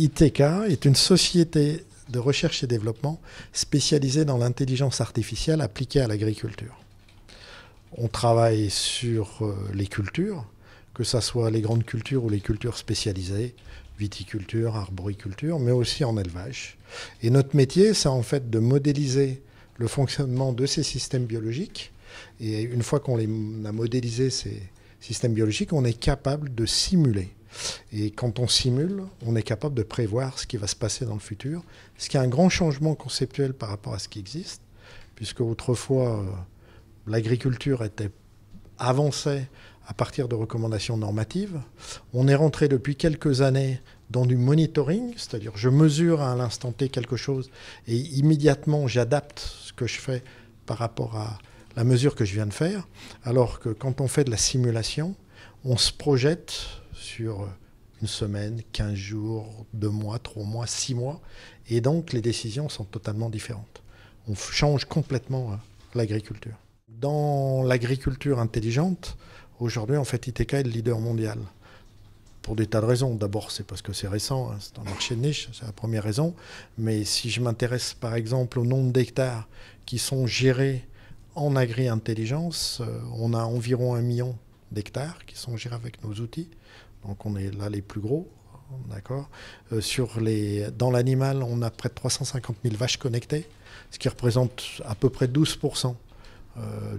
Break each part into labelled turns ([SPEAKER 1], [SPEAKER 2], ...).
[SPEAKER 1] ITK est une société de recherche et développement spécialisée dans l'intelligence artificielle appliquée à l'agriculture. On travaille sur les cultures, que ce soit les grandes cultures ou les cultures spécialisées, viticulture, arboriculture, mais aussi en élevage. Et notre métier, c'est en fait de modéliser le fonctionnement de ces systèmes biologiques. Et une fois qu'on a modélisé ces systèmes biologiques, on est capable de simuler. Et quand on simule, on est capable de prévoir ce qui va se passer dans le futur, ce qui est un grand changement conceptuel par rapport à ce qui existe, puisque autrefois, l'agriculture avançait à partir de recommandations normatives. On est rentré depuis quelques années dans du monitoring, c'est-à-dire je mesure à l'instant T quelque chose et immédiatement j'adapte ce que je fais par rapport à la mesure que je viens de faire, alors que quand on fait de la simulation, on se projette sur une semaine, 15 jours, 2 mois, 3 mois, 6 mois, et donc les décisions sont totalement différentes. On change complètement l'agriculture. Dans l'agriculture intelligente, aujourd'hui, en fait, ITK est le leader mondial. Pour des tas de raisons. D'abord, c'est parce que c'est récent, hein, c'est un marché de niche, c'est la première raison. Mais si je m'intéresse, par exemple, au nombre d'hectares qui sont gérés en agri-intelligence, on a environ 1 million d'hectares qui sont gérés avec nos outils. Donc, on est là les plus gros. D'accord. Dans l'animal, on a près de 350 000 vaches connectées, ce qui représente à peu près 12%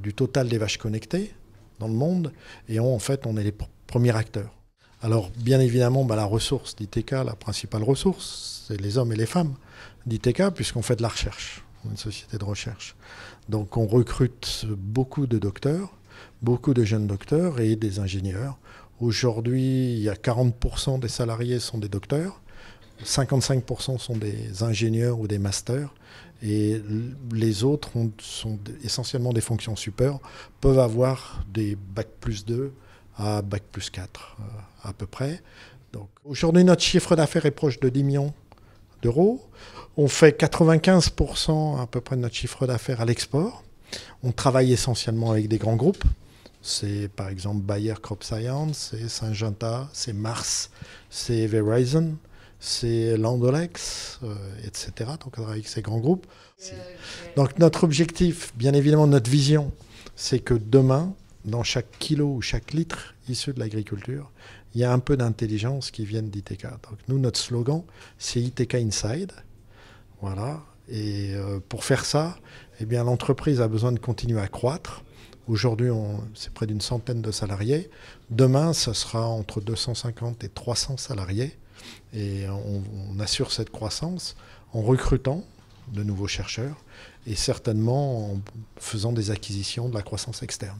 [SPEAKER 1] du total des vaches connectées dans le monde. Et en fait, on est les premiers acteurs. Alors, bien évidemment, la ressource d'ITK, la principale ressource, c'est les hommes et les femmes d'ITK, puisqu'on fait de la recherche. On est une société de recherche. Donc, on recrute beaucoup de docteurs, beaucoup de jeunes docteurs et des ingénieurs. Aujourd'hui, il y a 40% des salariés sont des docteurs, 55% sont des ingénieurs ou des masters, et les autres sont essentiellement des fonctions supérieures, peuvent avoir des bac plus 2 à bac plus 4 à peu près. Donc, aujourd'hui, notre chiffre d'affaires est proche de 10 millions d'euros. On fait 95% à peu près de notre chiffre d'affaires à l'export. On travaille essentiellement avec des grands groupes. C'est par exemple Bayer Crop Science, c'est Syngenta, c'est Mars, c'est Verizon, c'est Landolex, etc. Donc on travaille avec ces grands groupes. Donc notre objectif, bien évidemment notre vision, c'est que demain, dans chaque kilo ou chaque litre issu de l'agriculture, il y a un peu d'intelligence qui vienne d'ITK. Donc nous, notre slogan, c'est ITK Inside. Voilà. Et pour faire ça, eh bien, l'entreprise a besoin de continuer à croître. Aujourd'hui, c'est près d'une centaine de salariés. Demain, ça sera entre 250 et 300 salariés. Et on assure cette croissance en recrutant de nouveaux chercheurs et certainement en faisant des acquisitions de la croissance externe.